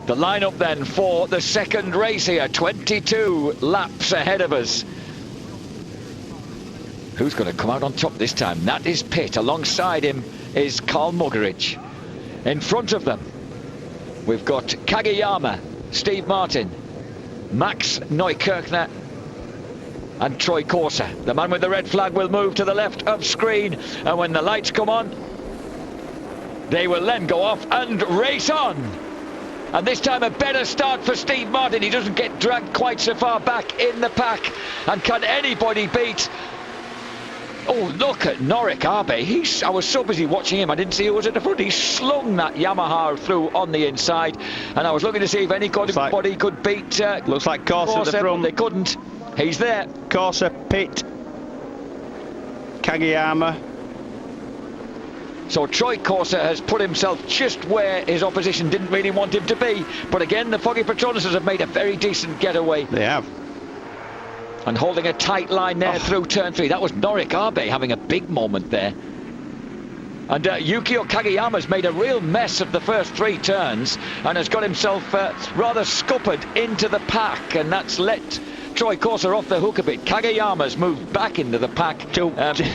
The lineup then for the second race here, 22 laps ahead of us. Who's going to come out on top this time? That is Pitt. Alongside him is Karl Mugerich. In front of them, we've got Kageyama, Steve Martin, Max Neukirchner and Troy Corser. The man with the red flag will move to the left of screen, and when the lights come on, they will then go off and race on. And this time a better start for Steve Martin. He doesn't get dragged quite so far back in the pack. And can anybody beat... Oh, look at Norik Abe. I was so busy watching him, I didn't see who was at the front. He slung that Yamaha through on the inside, and I was looking to see if anybody could beat... looks like Corser at the front. They couldn't. He's there. Corser, Pitt, Kageyama. So Troy Corser has put himself just where his opposition didn't really want him to be. But again, the Foggy Petronuses have made a very decent getaway. They have. And holding a tight line there through turn 3. That was Norik Abe having a big moment there. And Yukio Kageyama's made a real mess of the first 3 turns and has got himself rather scuppered into the pack, and that's let Troy Corser off the hook a bit. Kageyama's moved back into the pack,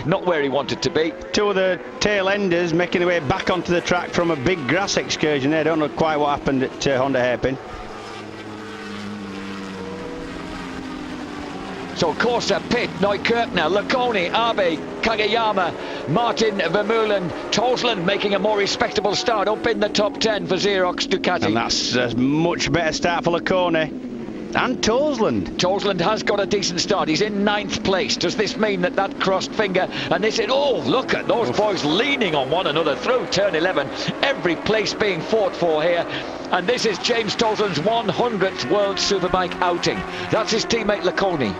not where he wanted to be. 2 of the tail enders making their way back onto the track from a big grass excursion there. I don't know quite what happened at Honda Hairpin. So Corser, Pitt, Neukirchner, Laconi, Abe, Kageyama, Martin, Vermeulen, Tosland making a more respectable start up in the top 10 for Xerox Ducati. And that's a much better start for Laconi. And Tosland. Tosland has got a decent start. He's in 9th place. Does this mean that crossed finger? And they said, oh, look at those boys leaning on one another through turn 11. Every place being fought for here. And this is James Tosland's 100th World Superbike outing. That's his teammate Laconi.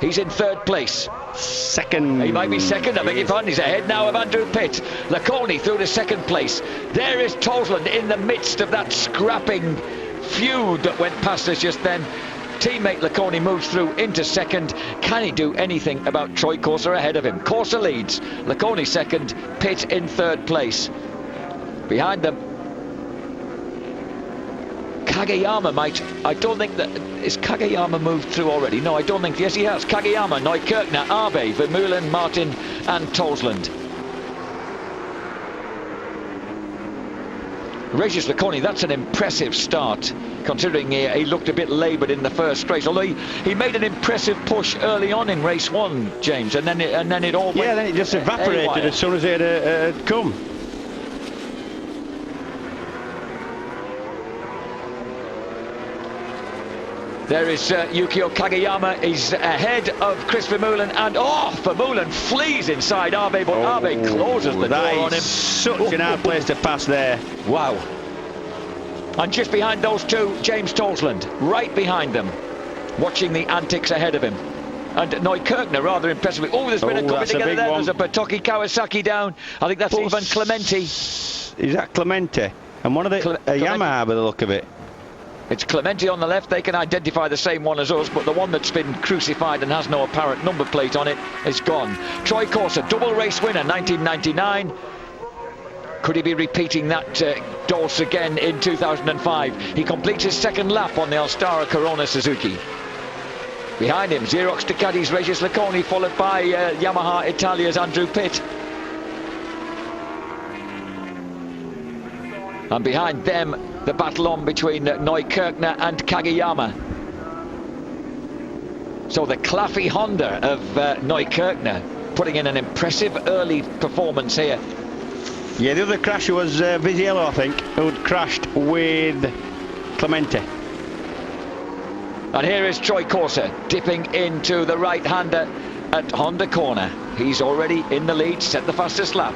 He's in 3rd place. Second. He might be second, I beg your pardon. He's ahead now of Andrew Pitt. Laconi through to 2nd place. There is Tosland in the midst of that scrapping feud that went past us just then. Teammate Laconi moves through into 2nd. Can he do anything about Troy Corser ahead of him? Corser leads, Laconi 2nd, Pitt in 3rd place. Behind them, Kageyama might... I don't think that... Is Kageyama moved through already? No, I don't think... Yes, he has. Kageyama, Neukirchner, Abe, Vermeulen, Martin and Tosland. Regis Laconi, that's an impressive start, considering he looked a bit laboured in the first race. Although he made an impressive push early on in race 1, James, and then it all went... Yeah, then it just evaporated as soon as it had come. There is Yukio Kageyama. He's ahead of Chris Vermeulen, and Vermeulen flees inside Abe, but Abe closes the door on him. Such an hard place to pass there. Wow. And just behind those 2, James Tosland, right behind them, watching the antics ahead of him. And Neukirchner rather impressively. Oh, there's been a coming together there. There's a Patoki Kawasaki down. I think that's Ivan Clementi. Is that Clementi? And one of the Yamaha by the look of it. It's Clementi on the left. They can identify the same one as us, but the one that's been crucified and has no apparent number plate on it is gone. Troy Corser, double race winner, 1999. Could he be repeating that dose again in 2005? He completes his 2nd lap on the Alstara Corona Suzuki. Behind him, Xerox Ducati's Regis Laconi, followed by Yamaha Italia's Andrew Pitt. And behind them, the battle on between Neukirchner and Kageyama. So the Claffey Honda of Neukirchner putting in an impressive early performance here. Yeah, the other crasher was Visiello, I think, who'd crashed with Clementi. And here is Troy Corser dipping into the right-hander at Honda corner. He's already in the lead, set the fastest lap.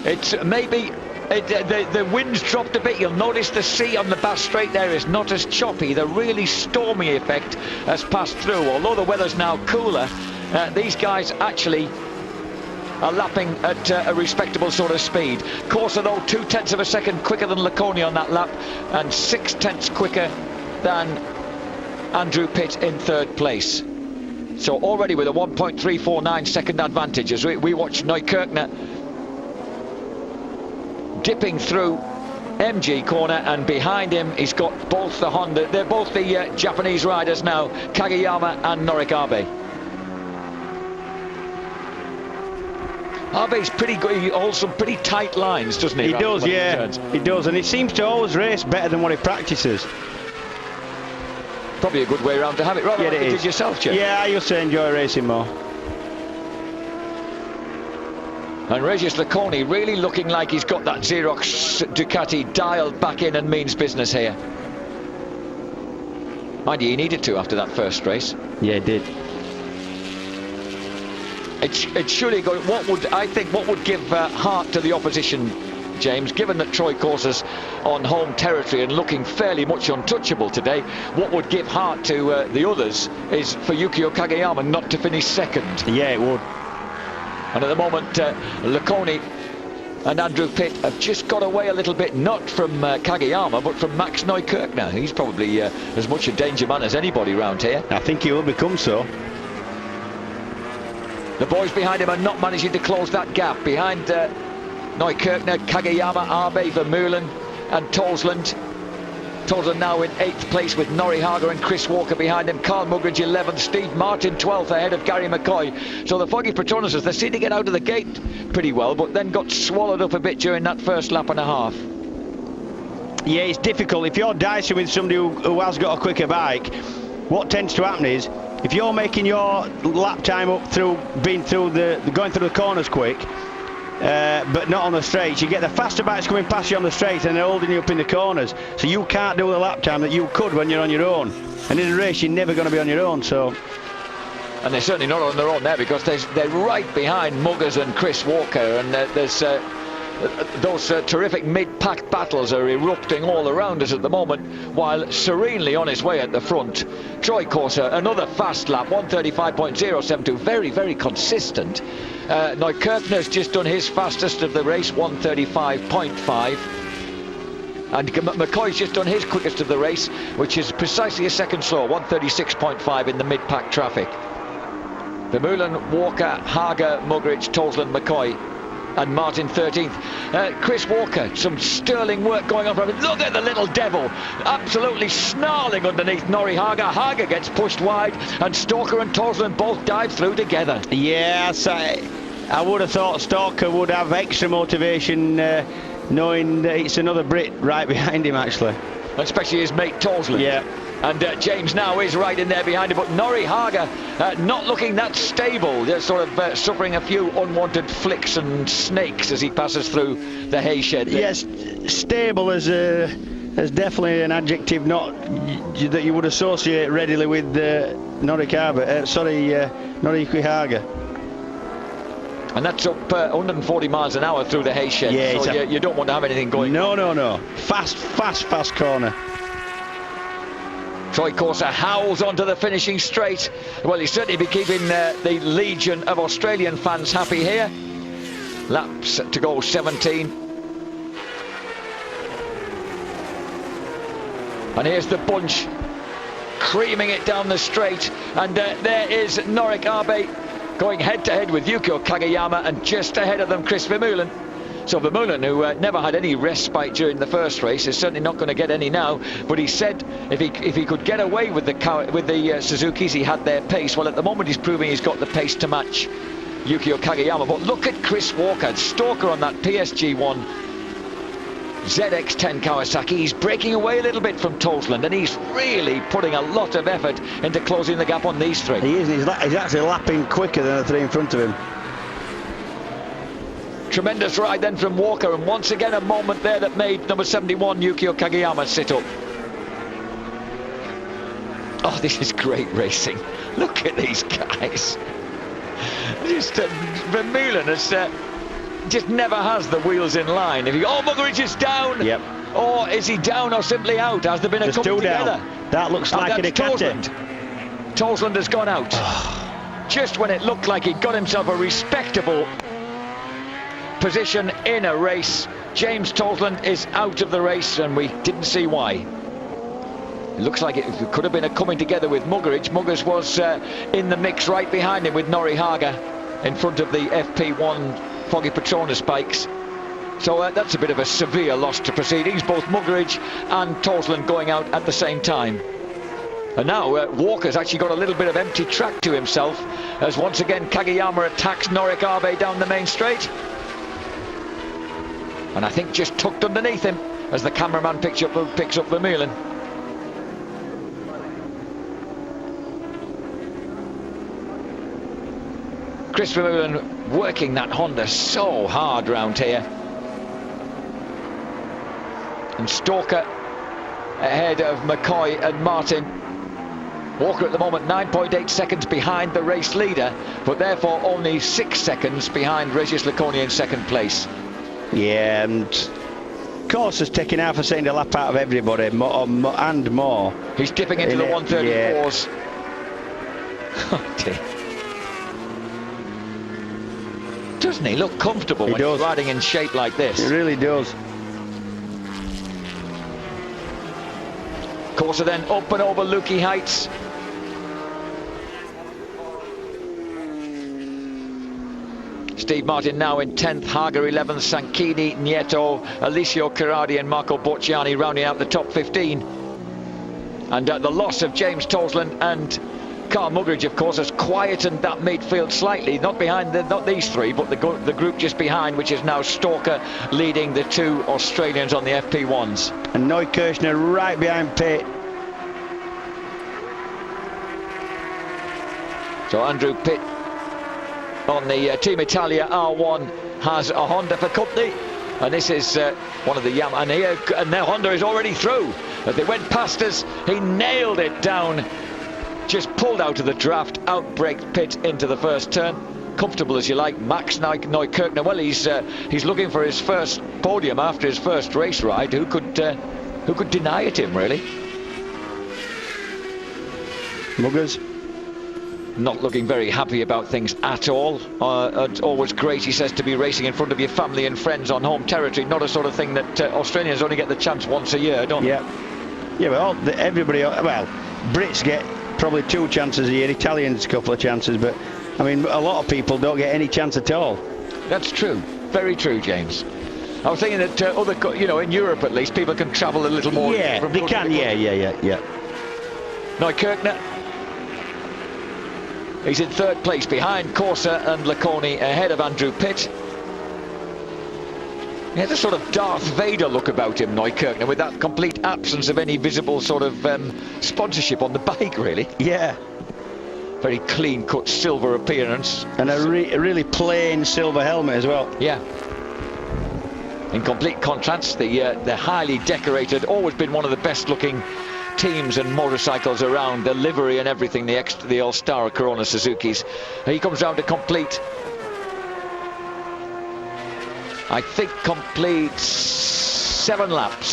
It's maybe the wind's dropped a bit. You'll notice the sea on the Bass Strait there is not as choppy. The really stormy effect has passed through. Although the weather's now cooler, these guys actually are lapping at a respectable sort of speed. Corser though 0.2 of a second quicker than Laconi on that lap, and 0.6 quicker than Andrew Pitt in 3rd place. So already with a 1.349 second advantage as we watch Neukirchner dipping through MG corner, and behind him he's got both the Honda, they're both the Japanese riders now, Kageyama and Norik Abe. Abe's pretty good, he holds some pretty tight lines, doesn't he? He does, yeah, he does, and he seems to always race better than what he practices. Probably a good way around to have it, rather like you did yourself, Jeff. Yeah, I used to enjoy racing more. And Regis Laconi really looking like he's got that Xerox Ducati dialed back in and means business here. Mind you, he needed to after that first race. Yeah, it did. It surely go. What would give heart to the opposition, James, given that Troy Corser's on home territory and looking fairly much untouchable today, what would give heart to the others is for Yukio Kageyama not to finish second. Yeah, it would. And at the moment, Laconi and Andrew Pitt have just got away a little bit, not from Kageyama, but from Max Neukirchner. He's probably as much a danger man as anybody round here. I think he will become so. The boys behind him are not managing to close that gap. Behind Neukirchner, Kageyama, Abe, Vermeulen and Tosland. Tosland now in 8th place with Norrie Hager and Chris Walker behind him. Carl Mugridge 11th, Steve Martin 12th ahead of Gary McCoy. So the Foggy Petronas, they seem to get out of the gate pretty well, but then got swallowed up a bit during that first lap and a half. Yeah, it's difficult. If you're dicing with somebody who has got a quicker bike, what tends to happen is, if you're making your lap time up through going through the corners quick, but not on the straights, you get the faster bikes coming past you on the straights and they're holding you up in the corners, so you can't do the lap time that you could when you're on your own. And in a race you're never going to be on your own. So, and they're certainly not on their own there, because they're right behind Muggers and Chris Walker, and there's those terrific mid-pack battles are erupting all around us at the moment, while serenely on his way at the front, Troy Corser, another fast lap, 135.072, very, very consistent. Neukirchner's just done his fastest of the race, 135.5. And McCoy's just done his quickest of the race, which is precisely a second slower, 136.5 in the mid-pack traffic. Vermeulen, Walker, Hager, Mugridge, Tosland, McCoy and Martin 13th. Chris Walker, some sterling work going on from him. Look at the little devil, absolutely snarling underneath Norrie Hager. Hager gets pushed wide, and Stalker and Tosland both dive through together. Yes, I would have thought Stalker would have extra motivation knowing that it's another Brit right behind him, actually. Especially his mate Tosland. Yeah. And James now is right in there behind him, but Norrie Hager not looking that stable, just sort of suffering a few unwanted flicks and snakes as he passes through the hay shed. Yes, stable is definitely an adjective that you would associate readily with Norrie Hager. And that's up 140 miles an hour through the hay shed, yeah, so you don't want to have anything going. No. Fast corner. Troy Corser howls onto the finishing straight. Well, he's certainly been keeping the legion of Australian fans happy here. Laps to go 17. And here's the bunch creaming it down the straight. And there is Norik Abe going head-to-head with Yukio Kageyama, and just ahead of them Chris Vermeulen. So Vermeulen, who never had any respite during the first race, is certainly not going to get any now. But he said if he could get away with the Suzukis, he had their pace. Well, at the moment he's proving he's got the pace to match Yukio Kageyama. But look at Chris Walker, Stalker on that PSG1 ZX10 Kawasaki. He's breaking away a little bit from Tosland, and he's really putting a lot of effort into closing the gap on these three. He is. He's actually lapping quicker than the three in front of him. Tremendous ride then from Walker, and once again a moment there that made number 71 Yukio Kageyama sit up. Oh, this is great racing. Look at these guys. Just Vermeulen has just never has the wheels in line. If you Mugridge is down. Yep. Or is he down or simply out? Has there been a coming together? Down. That looks like a Tosland. Tosland has gone out. Just when it looked like he'd got himself a respectable position in a race, James Tosland is out of the race, and we didn't see why. It looks like it could have been a coming together with Muggeridge. Muggers was in the mix right behind him with Nori Haga in front of the FP1 Foggy Patronus bikes. So that's a bit of a severe loss to proceedings. Both Muggeridge and Toseland going out at the same time. And now Walker's actually got a little bit of empty track to himself as once again Kageyama attacks Norik Abe down the main straight. And I think just tucked underneath him as the cameraman picks up Vermeulen. Chris Vermeulen working that Honda so hard round here. And Stalker ahead of McCoy and Martin. Walker at the moment 9.8 seconds behind the race leader, but therefore only 6 seconds behind Regis Laconi in second place. Yeah, and Corser's taking half a second a lap out of everybody, and more. He's dipping into the 134s. Yeah. Oh dear. Doesn't he look comfortable when he's riding in shape like this? He really does. Corser then up and over Lukey Heights. Steve Martin now in 10th, Haga 11th, Sanchini, Nieto, Alicio Carradi and Marco Bocciani rounding out the top 15. And the loss of James Toseland and Carl Muggeridge, of course, has quietened that midfield slightly. Not behind not these three, but the group just behind, which is now Stalker leading the two Australians on the FP1s. And Neukirchner right behind Pitt. So Andrew Pitt on the Team Italia R1 has a Honda for company, and this is one of the and their Honda is already through. As they went past us, he nailed it down, just pulled out of the draft, outbraked Pitt into the first turn. Comfortable as you like. Max Neukirchner, well, he's looking for his first podium after his first race ride. Who could deny it him, really? Muggers not looking very happy about things at all. It's always great, he says, to be racing in front of your family and friends on home territory. Not a sort of thing that Australians only get the chance once a year, don't they? Yeah, but everybody, well, Brits get probably 2 chances a year, Italians a couple of chances, but I mean, a lot of people don't get any chance at all. That's true, very true, James. I was thinking that in Europe at least, people can travel a little more. Yeah, they can. Yeah. Neukirchner. He's in third place behind Corser and Laconi, ahead of Andrew Pitt. He has a sort of Darth Vader look about him, Neukirchner, with that complete absence of any visible sort of sponsorship on the bike, really. Yeah. Very clean-cut silver appearance. And a really plain silver helmet as well. Yeah. In complete contrast, the highly decorated, always been one of the best-looking teams and motorcycles around, the livery and everything, the All-Star Corona Suzukis. He comes round to complete, I think, complete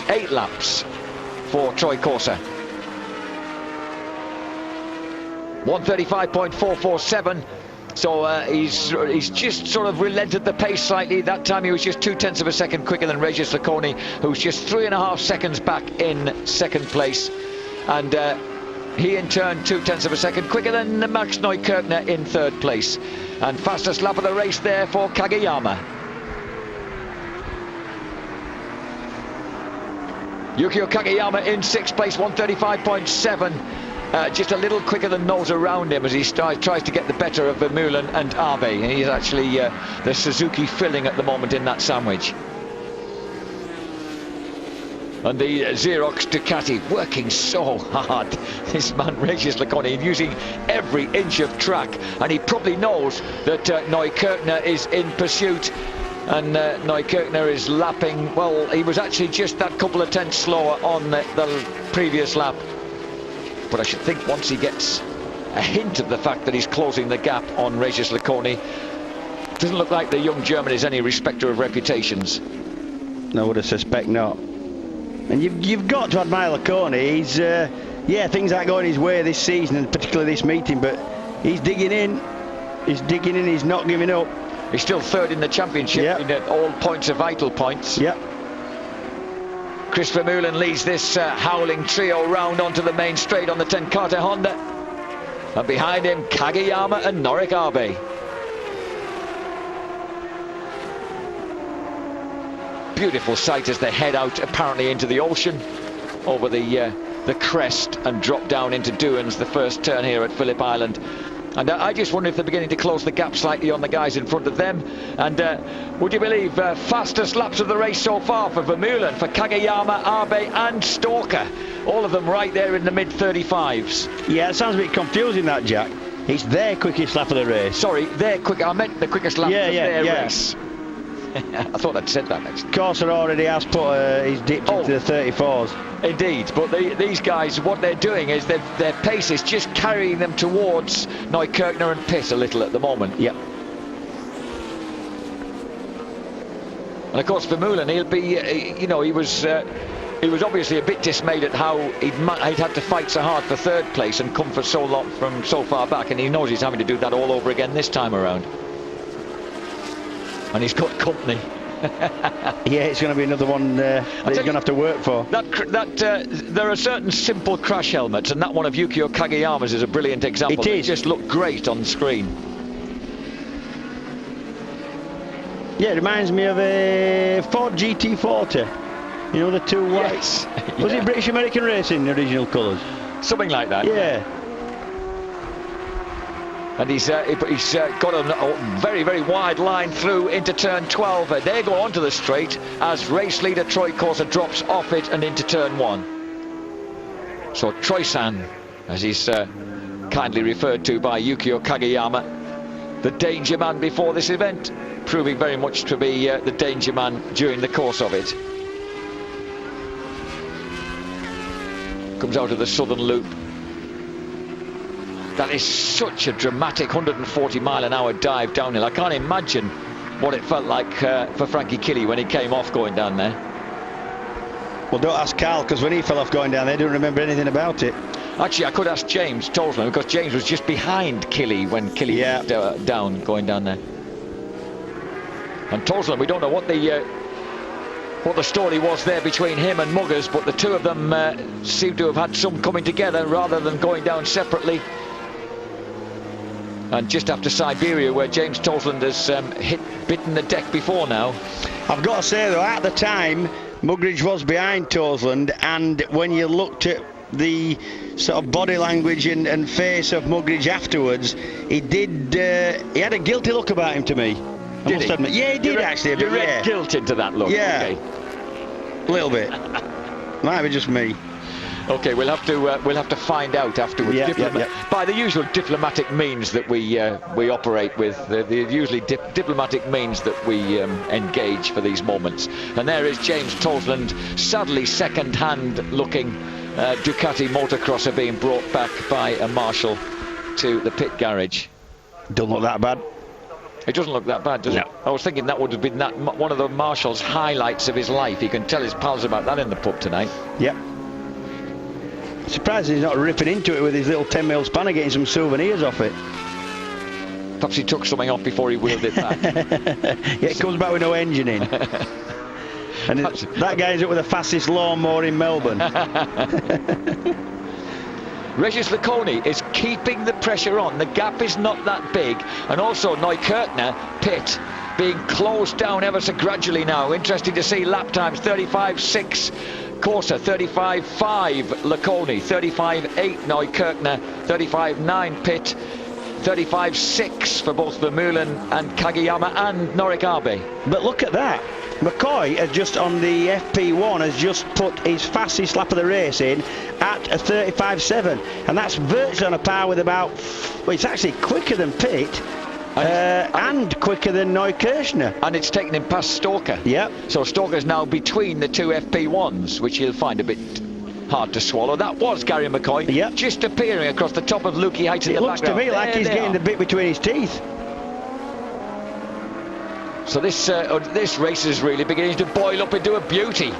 8 laps for Troy Corser. 135.447. So he's just sort of relented the pace slightly. That time he was just 0.2 of a second quicker than Regis Laconi, who's just 3.5 seconds back in second place. And he in turn 0.2 of a second quicker than Max Neukirchner in third place. And fastest lap of the race there for Kageyama. Yukio Kageyama in sixth place, 135.7. Just a little quicker than those around him as he tries to get the better of Vermeulen and Abe. He's actually the Suzuki filling at the moment in that sandwich. And the Xerox Ducati working so hard. This man, Regis Laconi, using every inch of track. And he probably knows that Neukirchner is in pursuit. And Neukirchner is lapping, well, he was actually just that couple of tenths slower on the previous lap. But I should think once he gets a hint of the fact that he's closing the gap on Regis Laconi, doesn't look like the young German is any respecter of reputations. No, I would suspect not. And you've got to admire Laconi. He's things aren't going his way this season, and particularly this meeting, but he's digging in. He's not giving up. He's still third in the championship. Yep. In all points are vital points. Yep. Chris Vermeulen leads this howling trio round onto the main straight on the Tenkate Honda. And behind him, Kageyama and Norik Abe. Beautiful sight as they head out apparently into the ocean over the crest and drop down into Duans, the first turn here at Phillip Island. And I just wonder if they're beginning to close the gap slightly on the guys in front of them. And would you believe, fastest laps of the race so far for Vermeulen, for Kageyama, Abe and Stalker. All of them right there in the mid-35s. Yeah, it sounds a bit confusing, that, Jack. It's their quickest lap of the race. Sorry, their quick. I meant the quickest lap of their race. I thought I'd said that actually. Corser already has put his dipped into the 34s. Indeed, but these guys, what they're doing is their pace is just carrying them towards Neukirchner and Pitt a little at the moment. Yep. And of course Vermeulen, he'll be, you know, he was obviously a bit dismayed at how he'd had to fight so hard for third place and come for so long from so far back, and he knows he's having to do that all over again this time around. And he's got company. Yeah, it's going to be another one that he's going to have to work for. There are certain simple crash helmets, and that one of Yukio Kageyama's is a brilliant example. It is. It just looked great on the screen. Yeah, it reminds me of a Ford GT40. You know, the two whites. Yes. Was it British American Racing, the original colours? Something like that. Yeah. And he's got a very, very wide line through into turn 12. They go onto the straight as race leader Troy Corser drops off it and into turn 1. So Troy-san, as he's kindly referred to by Yukio Kageyama, the danger man before this event, proving very much to be the danger man during the course of it. Comes out of the southern loop. That is such a dramatic 140 mile an hour dive downhill. I can't imagine what it felt like for Frankie Killy when he came off going down there. Well, don't ask Carl, because when he fell off going down there, he didn't remember anything about it. Actually, I could ask James Tolsman, because James was just behind Killy when Killy went down going down there. And Tolsman, we don't know what the story was there between him and Muggers, but the two of them seem to have had some coming together rather than going down separately. And just after Siberia, where James Toseland has bitten the deck before now. I've got to say though, at the time Mugridge was behind Toseland, and when you looked at the sort of body language and face of Mugridge afterwards, he had a guilty look about him to me. I must admit. Yeah, he did actually. You read guilt into that look. Yeah, okay. A little bit. Might be just me. Okay, we'll have to find out afterwards. By the usual diplomatic means that we operate with, the usually diplomatic means that we engage for these moments. And there is James Toseland, sadly second-hand looking Ducati motocrosser being brought back by a marshal to the pit garage. Don't look that bad. It doesn't look that bad, does it? I was thinking that would have been one of the marshal's highlights of his life. He can tell his pals about that in the pub tonight. Yep. Surprised he's not ripping into it with his little 10mm spanner, getting some souvenirs off it. Perhaps he took something off before he wheeled it back. Yeah, it comes back with no engine in. And that guy's up with the fastest lawnmower in Melbourne. Regis Laconi is keeping the pressure on. The gap is not that big. And also Neukirchner, Pitt, being closed down ever so gradually now. Interesting to see lap times. 35.6 Corser, 35.5 Laconi, 35.8 Neukirchner, 35.9 Pitt, 35.6 for both Vermeulen and Kageyama and Norik Abe. But look at that. McCoy has just on the FP1 has just put his fastest lap of the race in at a 35.7, and that's virtually on a par with about, well, it's actually quicker than Pitt and quicker than Neukirchner. And it's taken him past Stalker. Yep. So Stalker's now between the two FP1s, which he'll find a bit hard to swallow. That was Gary McCoy, just appearing across the top of Lukey Heights in the background. It looks to me like he's getting the bit between his teeth. So this race is really beginning to boil up into a beauty.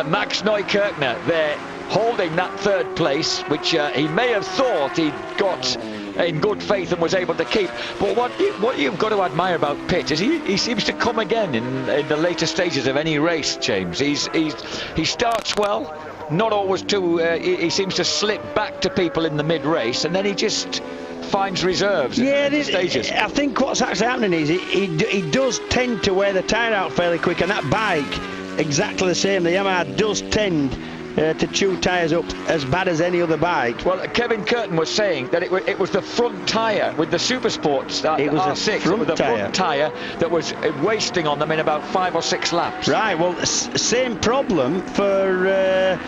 Max Neukirchner there holding that third place, which he may have thought he'd got in good faith and was able to keep. But what you've got to admire about Pitt is he seems to come again in the later stages of any race, James. He starts well, not always too. He seems to slip back to people in the mid-race, and then he just finds reserves in the stages. I think what's actually happening is he does tend to wear the tyre out fairly quick, and that bike, exactly the same. The Yamaha does tend to chew tyres up as bad as any other bike. Well, Kevin Curtin was saying that it was the front tyre with the Supersports, it was R6, front tyre that was wasting on them in about 5 or 6 laps. Right, well, same problem for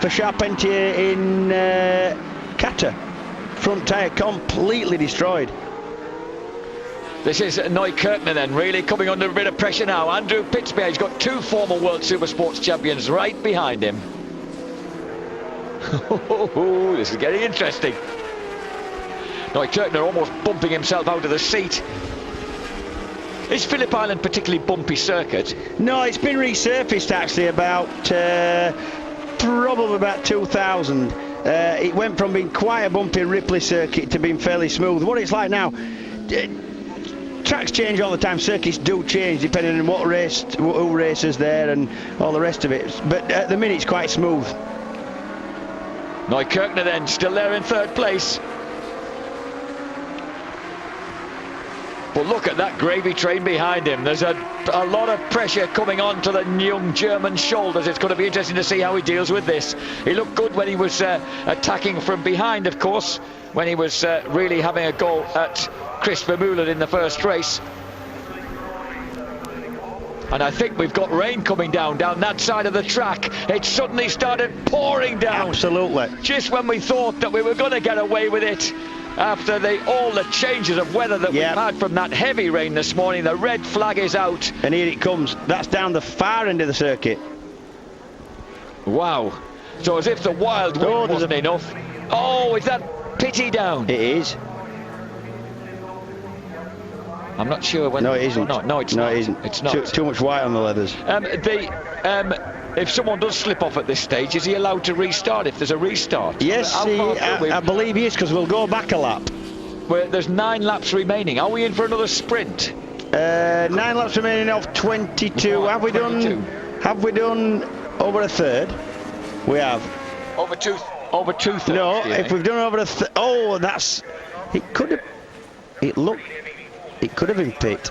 Charpentier in Qatar. Front tyre completely destroyed. This is Neukirchner then, really coming under a bit of pressure now. Andrew Pittspear, he's got 2 former World Supersports champions right behind him. This is getting interesting. Neukirchner almost bumping himself out of the seat. Is Phillip Island particularly bumpy circuit? No, it's been resurfaced actually about probably about 2000. It went from being quite a bumpy Ripley circuit to being fairly smooth. What it's like now, tracks change all the time, circuits do change depending on who races there and all the rest of it. But at the minute it's quite smooth. Neukirchner then, still there in 3rd place. But look at that gravy train behind him. There's a lot of pressure coming on to the young German shoulders. It's going to be interesting to see how he deals with this. He looked good when he was attacking from behind, of course, when he was really having a go at Chris Vermeulen in the first race. And I think we've got rain coming down that side of the track. It suddenly started pouring down. Absolutely. Just when we thought that we were going to get away with it. After all the changes of weather that we've had from that heavy rain this morning, the red flag is out. And here it comes. That's down the far end of the circuit. Wow. So as if the wild wind wasn't enough. Oh, is that Pitty down? It is. I'm not sure when. No, it isn't. No, it's not. It isn't. It's not. Too much white on the leathers. If someone does slip off at this stage, is he allowed to restart if there's a restart? Yes, I believe he is, because we'll go back a lap. There's 9 laps remaining. Are we in for another sprint? 9 laps remaining of 22. Have we 22. Have we done over a third? We have. Over two thirds. No, if we've done over a third. Oh, that's. It could have. It could have been Pitt.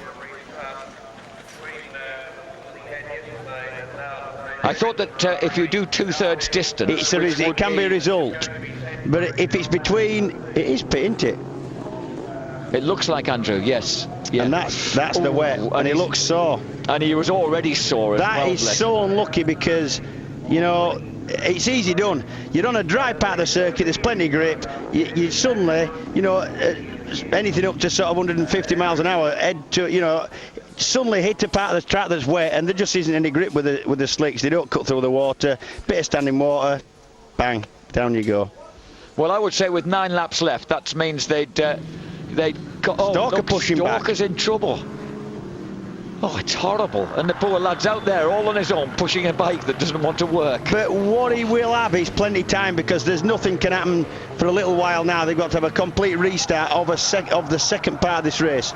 I thought that if you do 2/3 distance, it can be a result. But if it's between, it is Pitt, isn't it? It looks like Andrew, yes. Yeah. And that's the wet, and he looks sore. And he was already sore as well. That is so unlucky because, you know, it's easy done. You're on a dry part of the circuit, there's plenty of grip. You suddenly, you know, anything up to sort of 150 miles an hour, head to, you know, suddenly hit a part of the track that's wet, and there just isn't any grip with the slicks. They don't cut through the water. Bit of standing water, bang, down you go. Well, I would say with 9 laps left, that means they'd got. Stalker pushing back. Stalker's in trouble. Oh, it's horrible. And the poor lad's out there all on his own, pushing a bike that doesn't want to work. But what he will have is plenty of time, because there's nothing can happen for a little while now. They've got to have a complete restart of the second part of this race.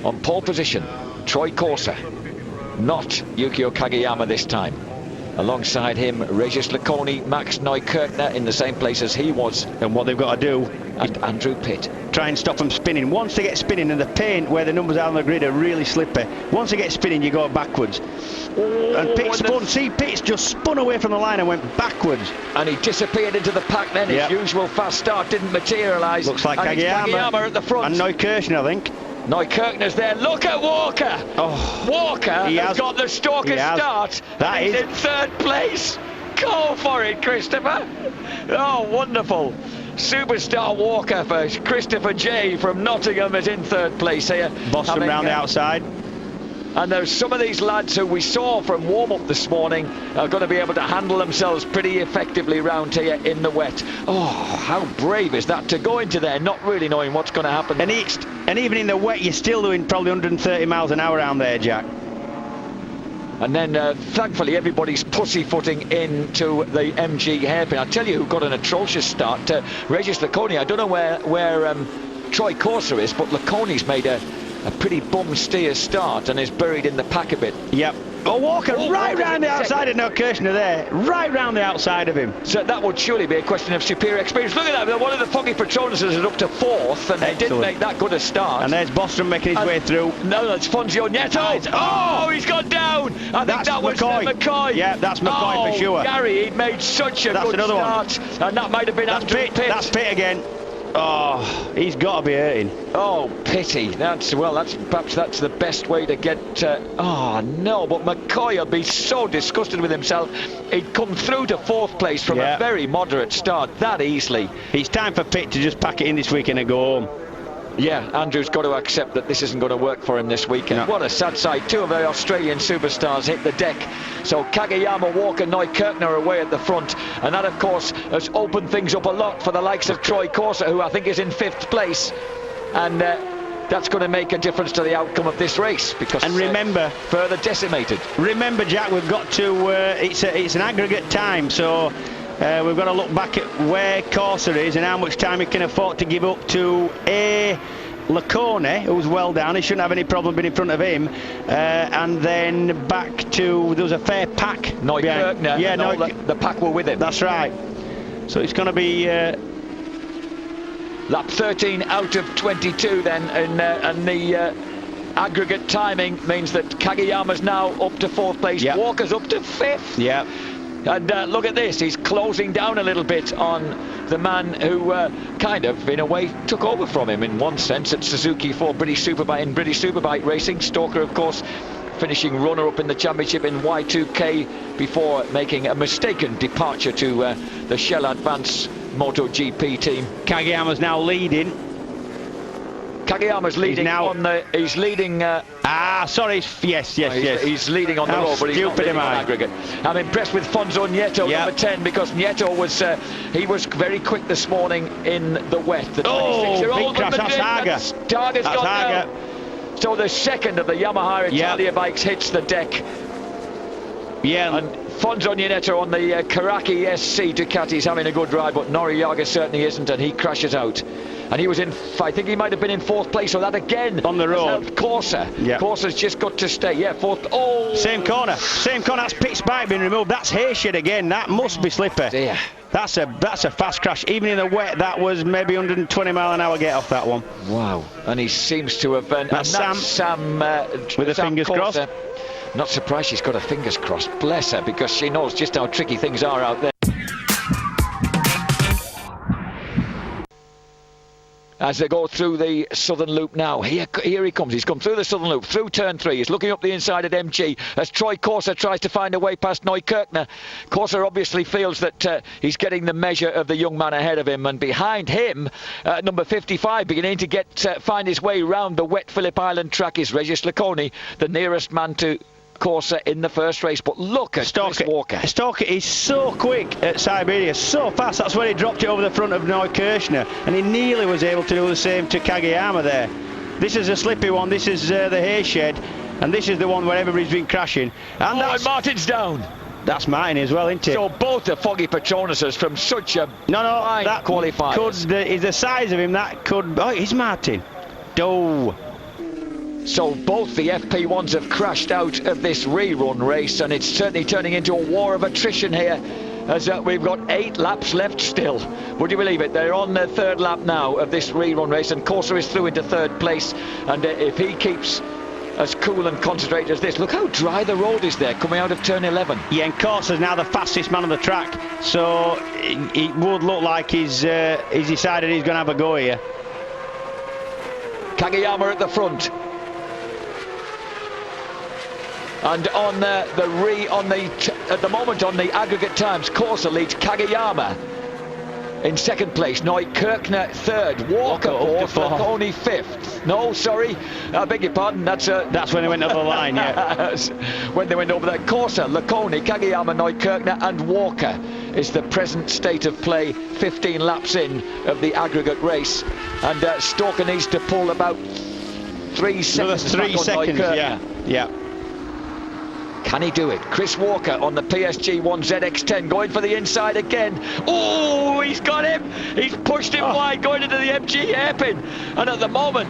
On pole position, Troy Corser, not Yukio Kageyama this time. Alongside him, Regis Laconi, Max Neukirchner in the same place as he was. And what they've got to do and Andrew Pitt. Try and stop them spinning. Once they get spinning, and the paint where the numbers are on the grid are really slippy, once they get spinning, you go backwards. And Pitt spun. See, Pitt's just spun away from the line and went backwards. And he disappeared into the pack then. His usual fast start didn't materialise. Looks like Kageyama at the front. And Neukirchner, I think. Neukirchner's there. Look at Walker. Oh, Walker has got the Stalker start. That is in 3rd place. Go for it, Christopher. Oh, wonderful. Superstar Walker for Christopher J from Nottingham is in 3rd place here. Boston round the outside. And there's some of these lads who we saw from warm-up this morning are going to be able to handle themselves pretty effectively round here in the wet. Oh, how brave is that to go into there not really knowing what's going to happen next. And even in the wet, you're still doing probably 130 miles an hour around there, Jack. And then, thankfully, everybody's pussyfooting into the MG hairpin. I'll tell you who got an atrocious start. Regis Laconi. I don't know where Troy Corser is, but Laconi's made a pretty bum steer start and is buried in the pack a bit. Yep. Oh, Walker right round the outside of Kirshner there. Right round the outside of him. So that would surely be a question of superior experience. Look at that. One of the Foggy Petronuses is up to 4th, and they didn't make that good a start. And there's Bostrom making his way through. No, that's Fonzio Nieto. Oh, he's gone down. I think that was McCoy. Yeah, that's McCoy for sure. Gary, he made such a good start. And that might have been Andrew Pitt. That's Pitt again. Oh, he's got to be hurting. Oh, pity. Perhaps that's the best way to get. Oh no, but McCoy will be so disgusted with himself. He'd come through to 4th place from a very moderate start that easily. It's time for Pitt to just pack it in this weekend and go home. Yeah, Andrew's got to accept that this isn't going to work for him this weekend. No. What a sad sight. 2 of the Australian superstars hit the deck. So Kageyama, Walker, Neukirchner are away at the front. And that, of course, has opened things up a lot for the likes of Troy Corser, who I think is in 5th place. And that's going to make a difference to the outcome of this race, because remember, further decimated. Remember, Jack, we've got to. It's an aggregate time, so. We've got to look back at where Corser is and how much time he can afford to give up to Laconi, who's well down. He shouldn't have any problem being in front of him. And then back to, there was a fair pack. Neukirchner. Yeah, the pack were with him. That's right. So it's going to be lap 13 out of 22 then, and the aggregate timing means that Kageyama's now up to 4th place. Yep. Walker's up to 5th. Yeah. And look at this, he's closing down a little bit on the man who kind of, in a way, took over from him in one sense at Suzuki for British Superbike racing. Stalker, of course, finishing runner-up in the championship in Y2K before making a mistaken departure to the Shell Advance MotoGP team. Kageyama's now leading. Kageyama's leading he's leading. Yes. He's leading on the road, but he's not leading on aggregate. I'm impressed with Fonzo Nieto, number 10, because Nieto was he was very quick this morning in the wet. The 26-year-old big crash. That's Hager. Target's gone down. So the second of the Yamaha Italia bikes hits the deck. Yeah. And Fonzo Nieto on the Karaki SC Ducati's having a good ride, but Noriyaga certainly isn't, and he crashes out. And he was in, I think he might have been in 4th place, so that again on the road. Corser. Yep. Corser's just got to stay. Yeah, 4th. Oh! Same corner. That's Pitt's bike being removed. That's Hayshid again. That must be slipper. Dear. That's a fast crash. Even in the wet, that was maybe 120 mile an hour get off that one. Wow. And he seems to have... That's Sam with the fingers crossed. Not surprised she's got her fingers crossed. Bless her, because she knows just how tricky things are out there. As they go through the Southern Loop now, here he comes. He's come through the Southern Loop, through turn 3. He's looking up the inside at MG as Troy Corser tries to find a way past Neukirchner. Corser obviously feels that he's getting the measure of the young man ahead of him, and behind him, number 55, beginning to find his way round the wet Phillip Island track, is Regis Laconi, the nearest man to Corser in the first race. But look at Chris Walker. Stalker is so quick at Siberia, so fast. That's when he dropped it over the front of Neukirchner, and he nearly was able to do the same to Kageyama there. This is a slippy one. This is the hay shed, and this is the one where everybody's been crashing. And Martin's down. That's Martin as well, isn't it? So both the Foggy Petronuses from such a that qualifiers. Is the size of him that could... Oh, it's Martin. So both the FP1s have crashed out of this rerun race, and it's certainly turning into a war of attrition here, as we've got 8 laps left still. Would you believe it? They're on their 3rd lap now of this rerun race, and Corser is through into 3rd place. And if he keeps as cool and concentrated as this, look how dry the road is there coming out of turn 11. Yeah, and Corser's now the fastest man on the track, so it would look like he's decided he's going to have a go here. Kageyama at the front. And on at the moment on the aggregate times, Corser leads Kageyama in 2nd place, Neukirchner 3rd, Walker 4th, Laconi 5th. No, sorry, I beg your pardon. That's when they went over the line. Yeah, when they went over there. Corser, Laconi, Kageyama, Neukirchner, and Walker is the present state of play. 15 laps in of the aggregate race, and Stalker needs to pull about 3 seconds. Another 3 seconds. Yeah. Can he do it? Chris Walker on the PSG 1ZX10 going for the inside again. Oh, he's got him. He's pushed him wide going into the MG hairpin. And at the moment,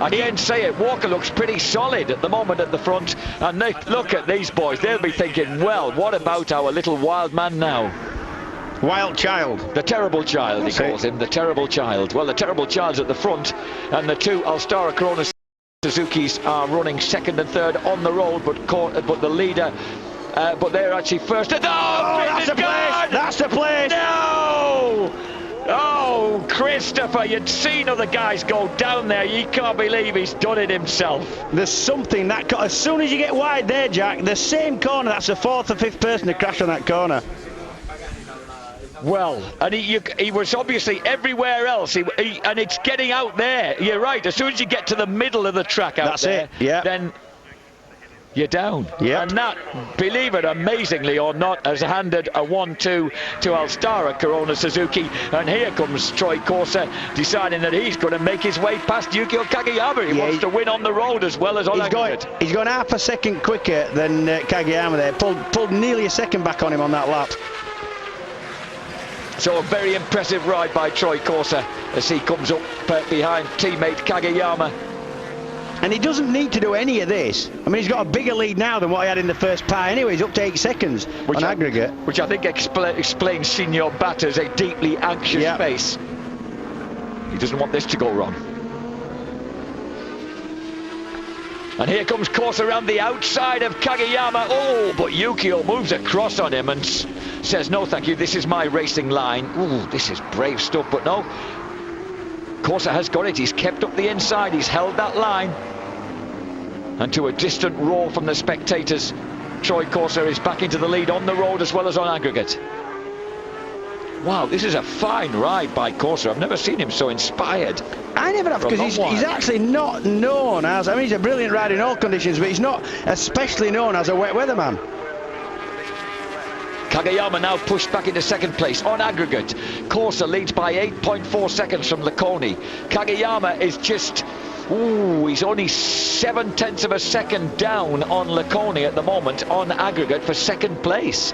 I can't say it, Walker looks pretty solid at the moment at the front. And look at these boys. They'll be thinking, well, what about our little wild man now? Wild child. The terrible child, he calls him. The terrible child. Well, the terrible child's at the front. And the two Alstara Corona Suzuki's are running second and third on the road, but the leader, but they're actually first. Oh, that's the place! That's the place! No! Oh, Christopher, you'd seen other guys go down there. You can't believe he's done it himself. There's something that as soon as you get wide there, Jack, the same corner. That's the fourth or fifth person to crash on that corner. Well, and he was obviously everywhere else, and it's getting out there. You're right, as soon as you get to the middle of the track out there, then you're down. And that, believe it amazingly or not, has handed a 1-2 to Alstara Corona Suzuki. And here comes Troy Corser deciding that he's going to make his way past Yukio Kageyama. He wants to win on the road as well as on aggregate. He's going half a second quicker than Kageyama there. Pulled nearly a second back on him on that lap. So a very impressive ride by Troy Corser as he comes up behind teammate Kageyama. And he doesn't need to do any of this. I mean, he's got a bigger lead now than what he had in the first part anyway. He's up to 8 seconds on aggregate. Which I think explains Senior Batter's a deeply anxious face. He doesn't want this to go wrong. And here comes Corser around the outside of Kageyama. Oh, but Yukio moves across on him and says, no, thank you, this is my racing line. Ooh, this is brave stuff, but no. Corser has got it. He's kept up the inside. He's held that line. And to a distant roar from the spectators, Troy Corser is back into the lead on the road as well as on aggregate. Wow, this is a fine ride by Corser. I've never seen him so inspired. I never have, because he's actually not known as, I mean, he's a brilliant rider in all conditions, but he's not especially known as a wet weatherman. Kageyama now pushed back into second place on aggregate. Corser leads by 8.4 seconds from Laconi. Kageyama is just, he's only 0.7 of a second down on Laconi at the moment on aggregate for second place.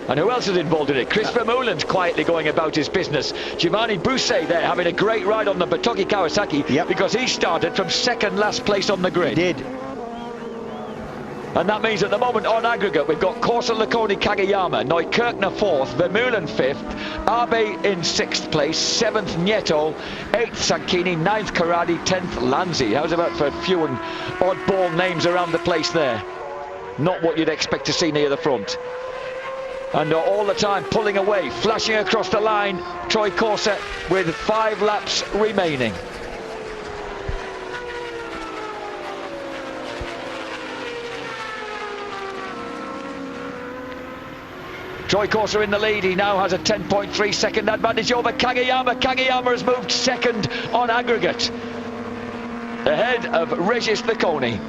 And who else is involved in it? Chris Vermeulen's quietly going about his business. Giovanni Busset there having a great ride on the Batoki Kawasaki because he started from second last place on the grid. He did. And that means at the moment on aggregate we've got Corser, Laconi, Kageyama, Neukirchner fourth, Vermeulen fifth, Abe in sixth place, seventh Nieto, eighth Sanchini, ninth Carradi, 10th Lanzi. How's about for a few and oddball names around the place there? Not what you'd expect to see near the front. And all the time pulling away, flashing across the line, Troy Corser with 5 laps remaining. Troy Corser in the lead. He now has a 10.3 second advantage over Kageyama. Kageyama has moved second on aggregate, ahead of Regis Laconi.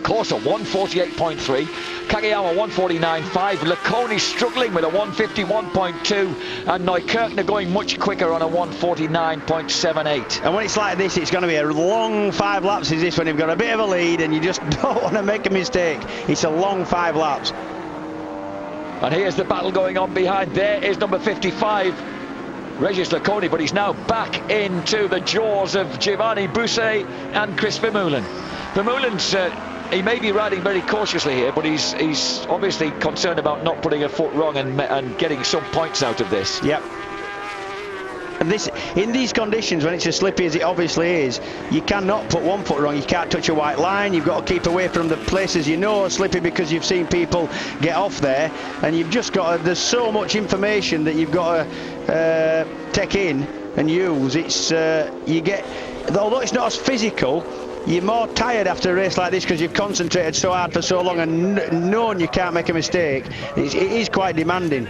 Corser 148.3, Kageyama 149.5, Laconi struggling with a 151.2, and Neukirchner going much quicker on a 149.78. And when it's like this, it's going to be a long 5 laps. Is this when you've got a bit of a lead and you just don't want to make a mistake? It's a long 5 laps. And here's the battle going on behind. There is number 55, Regis Laconi, but he's now back into the jaws of Giovanni Busset and Chris Vermeulen. Vermeulen's he may be riding very cautiously here, but he's obviously concerned about not putting a foot wrong and getting some points out of this. Yep. And this, in these conditions, when it's as slippy as it obviously is, you cannot put one foot wrong. You can't touch a white line. You've got to keep away from the places you know are slippy because you've seen people get off there, and you've just got to, there's so much information that you've got to take in and use. It's you get, although it's not as physical, you're more tired after a race like this because you've concentrated so hard for so long and known you can't make a mistake. It is quite demanding.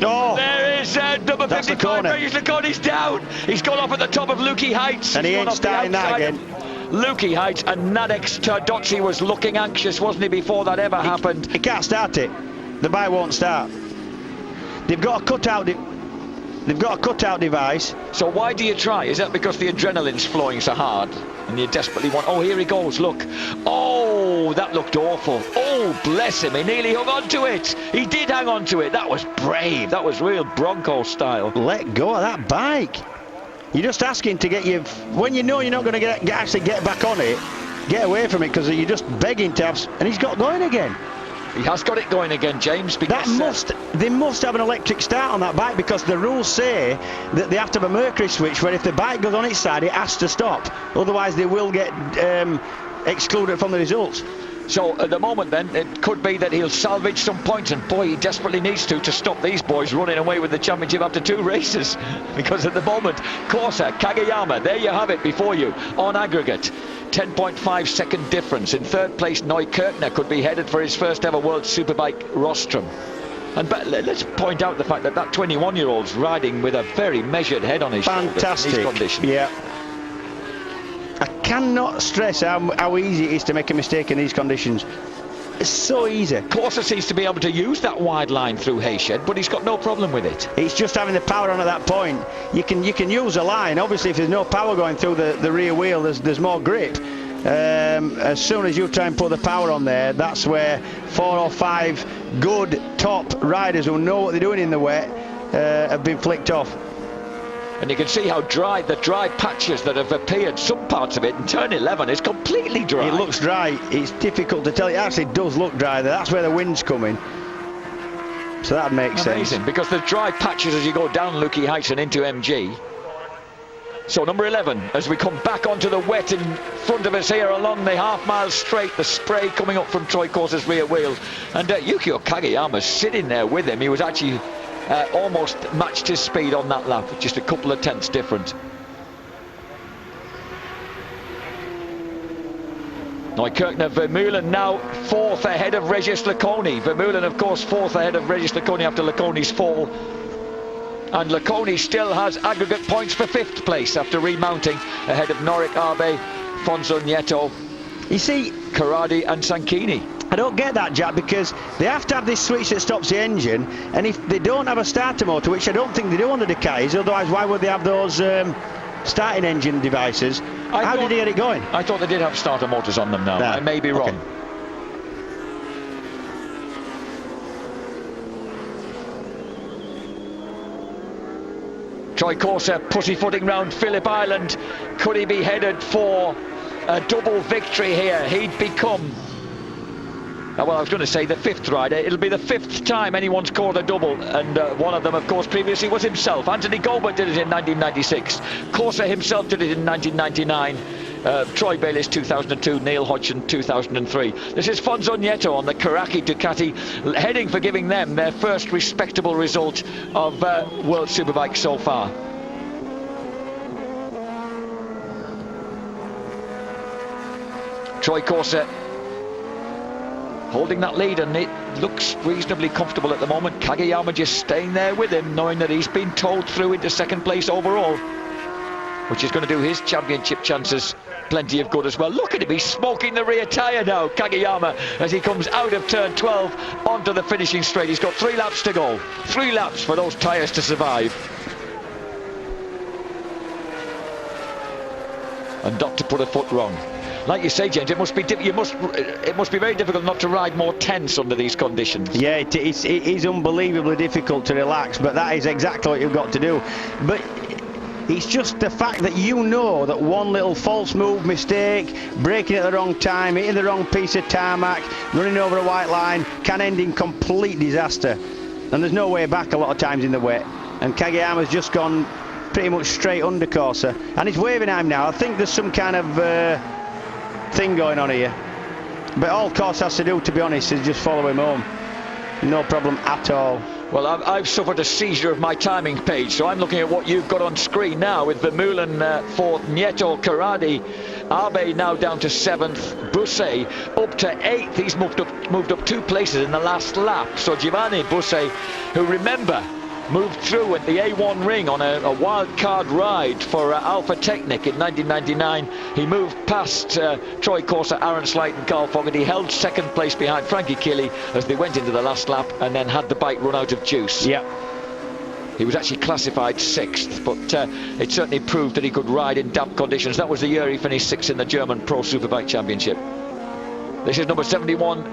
Oh, there is number 55, Regis Laconi's down. He's gone off at the top of Lukey Heights. And he ain't starting that again. Lukey Heights, and Nadex Tardozzi was looking anxious, wasn't he, before that ever happened? He can't start it. The bike won't start. They've got to cut out They've got a cutout device. So why do you try? Is that because the adrenaline's flowing so hard and you desperately want... Oh, here he goes, look. Oh, that looked awful. Oh, bless him, he nearly hung on to it. He did hang on to it. That was brave. That was real Bronco style. Let go of that bike. You're just asking to get you... When you know you're not going to actually get back on it, get away from it, because you're just begging to have... And he's got going again. He has got it going again, James, because... They must have an electric start on that bike, because the rules say that they have to have a mercury switch where if the bike goes on its side, it has to stop. Otherwise, they will get excluded from the results. So at the moment then, it could be that he'll salvage some points, and boy, he desperately needs to stop these boys running away with the championship after 2 races. Because at the moment, Corser, Kageyama, there you have it before you, on aggregate. 10.5 second difference. In 3rd place, Neukirchner could be headed for his first ever World Superbike rostrum. And let's point out the fact that 21-year-old's riding with a very measured head on his Fantastic. shoulders in these conditions. Yeah. I cannot stress how easy it is to make a mistake in these conditions. It's so easy. Corser seems to be able to use that wide line through Hayshed, but he's got no problem with it. It's just having the power on at that point. You can use a line. Obviously, if there's no power going through the rear wheel, there's more grip. As soon as you try and put the power on there, that's where 4 or 5 good top riders who know what they're doing in the wet have been flicked off. And you can see how dry, the dry patches that have appeared, some parts of it, in turn 11 is completely dry. It looks dry. It's difficult to tell. It actually does look dry there. That's where the wind's coming. So that makes sense. Amazing, because there's dry patches as you go down Lukey Heights and into MG. So number 11, as we come back onto the wet in front of us here along the half-mile straight, the spray coming up from Troy Corser's rear wheel. And Yukio Kageyama's sitting there with him. He was actually... almost matched his speed on that lap, just a couple of tenths different. Neukirchner, Vermeulen now 4th ahead of Regis Laconi. Vermeulen, of course, 4th ahead of Regis Laconi after Laconi's fall. And Laconi still has aggregate points for 5th place after remounting ahead of Noric Abe, Fonzo Nieto, you see, Corradi and Sanchini. I don't get that, Jack, because they have to have this switch that stops the engine, and if they don't have a starter motor, which I don't think they do on the Ducatis, otherwise why would they have those starting engine devices? How did they get it going? I thought they did have starter motors on them now. I may be wrong. Okay. Troy Corser pussyfooting round Phillip Island. Could he be headed for a double victory here? He'd become... well, I was going to say the 5th rider. It'll be the 5th time anyone's scored a double, and one of them, of course, previously was himself. Anthony Gobert did it in 1996. Corser himself did it in 1999. Troy Bayliss 2002, Neil Hodgson 2003. This is Fonzo Nieto on the Karaki Ducati, heading for giving them their first respectable result of World Superbike so far. Troy Corser holding that lead, and it looks reasonably comfortable at the moment. Kageyama just staying there with him, knowing that he's been towed through into 2nd place overall, which is going to do his championship chances plenty of good as well. Look at him, he's smoking the rear tyre now, Kageyama, as he comes out of turn 12 onto the finishing straight. He's got 3 laps to go. 3 laps for those tyres to survive. And not to put a foot wrong. Like you say, James, it must be very difficult not to ride more tense under these conditions. Yeah, it is unbelievably difficult to relax, but that is exactly what you've got to do. But it's just the fact that you know that one little false move, mistake, braking at the wrong time, hitting the wrong piece of tarmac, running over a white line, can end in complete disaster. And there's no way back a lot of times in the wet. And Kageyama's just gone pretty much straight under Corser. And he's waving at him now. I think there's some kind of... thing going on here, but all Corser has to do, to be honest, is just follow him home. No problem at all. Well, I've suffered a seizure of my timing page, so I'm looking at what you've got on screen now, with Vermeulen 4th, Nieto, Corradi, Abe now down to 7th, Busse up to 8th. He's moved up 2 places in the last lap. So Giovanni Busse, who, remember, moved through at the A1 ring on a wild card ride for Alpha Technic in 1999. He moved past Troy Corser, Aaron Slight and Carl Fogarty. He held 2nd place behind Frankie Kelly as they went into the last lap, and then had the bike run out of juice. Yeah. He was actually classified 6th, but it certainly proved that he could ride in damp conditions. That was the year he finished 6th in the German Pro Superbike Championship. This is number 71,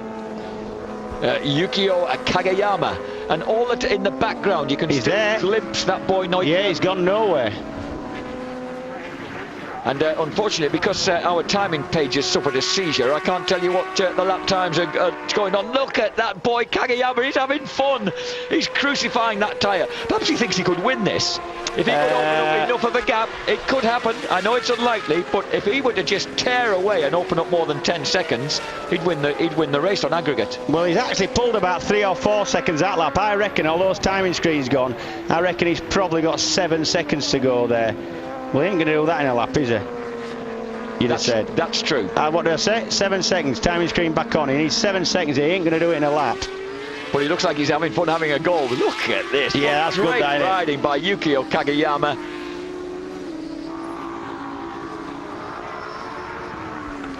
Yukio Kageyama, and all that in the background you can still glimpse that boy Neukirchner. Yeah, he's gone nowhere. And unfortunately, because our timing page has suffered a seizure, I can't tell you what the lap times are going on. Look at that boy Kageyama, he's having fun. He's crucifying that tyre. Perhaps he thinks he could win this. If he could open up enough of a gap, it could happen. I know it's unlikely, but if he were to just tear away and open up more than 10 seconds, he'd win the race on aggregate. Well, he's actually pulled about 3 or 4 seconds that lap. I reckon, all those timing screens gone, I reckon he's probably got 7 seconds to go there. Well, he ain't going to do that in a lap, is he? You'd have said. That's true. What did I say? 7 seconds. Timing screen back on. He needs 7 seconds. He ain't going to do it in a lap. But he looks like he's having fun having a goal. Look at this. Yeah, that's great good riding by Yukio Kageyama.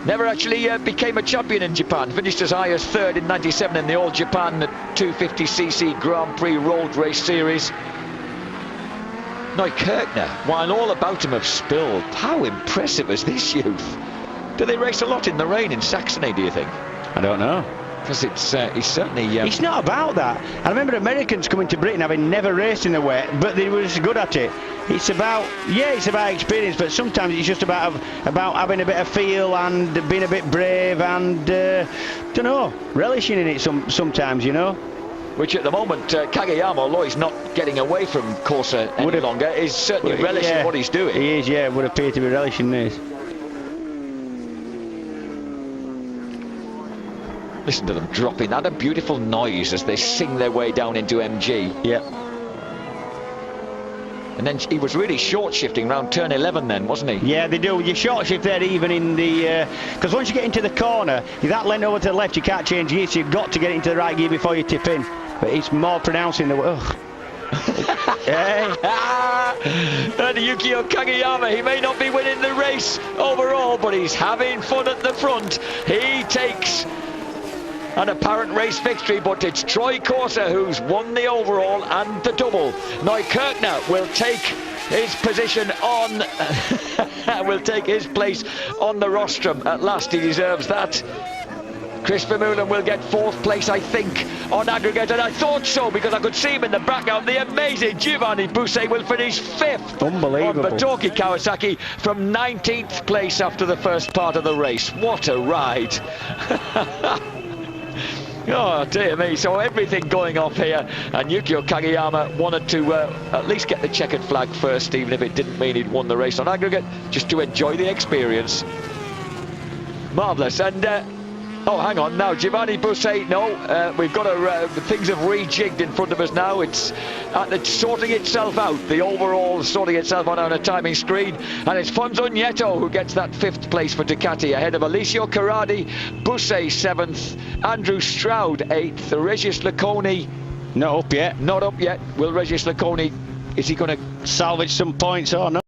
Never actually became a champion in Japan. Finished as high as 3rd in '97 in the All Japan 250cc Grand Prix Road Race Series. Neukirchner, while all about him have spilled, how impressive is this youth? Do they race a lot in the rain in Saxony, do you think? I don't know. Because he's certainly... It's not about that. I remember Americans coming to Britain having never raced in the wet, but they were good at it. It's about experience, but sometimes it's just about having a bit of feel and being a bit brave and, don't know, relishing in it sometimes, you know. Which at the moment, Kageyama, although he's not getting away from Corser any longer, is certainly relishing what he's doing. He is, yeah, would appear to be relishing this. Listen to them dropping that, a beautiful noise as they sing their way down into MG. Yeah. And then he was really short shifting round turn 11 then, wasn't he? Yeah, they do. You short shift there even in the... Because once you get into the corner, you're that lent over to the left, you can't change gear, so you've got to get into the right gear before you tip in. But it's more pronounced in the... Ugh. And Yukio Kageyama, he may not be winning the race overall, but he's having fun at the front. He takes an apparent race victory, but it's Troy Corser who's won the overall and the double. Neukirchner will take his position on will take his place on the rostrum. At last, he deserves that. Chris Vermeulen will get 4th place, I think, on aggregate, and I thought so because I could see him in the background. The amazing Giovanni Busse will finish 5th. Unbelievable. On Batoki Kawasaki from 19th place after the first part of the race. What a ride. Oh dear me, so everything going off here, and Yukio Kageyama wanted to at least get the checkered flag first, even if it didn't mean he'd won the race on aggregate, just to enjoy the experience. Marvellous. And oh, hang on now, Giovanni Busse, no, we've got things have rejigged in front of us now. It's sorting itself out, the overall sorting itself out on a timing screen, and it's Fonzo Nieto who gets that 5th place for Ducati, ahead of Alessio Carradi, Busse 7th, Andrew Stroud 8th, Regis Laconi not up yet. Not up yet. Will Regis Laconi, is he going to salvage some points or not?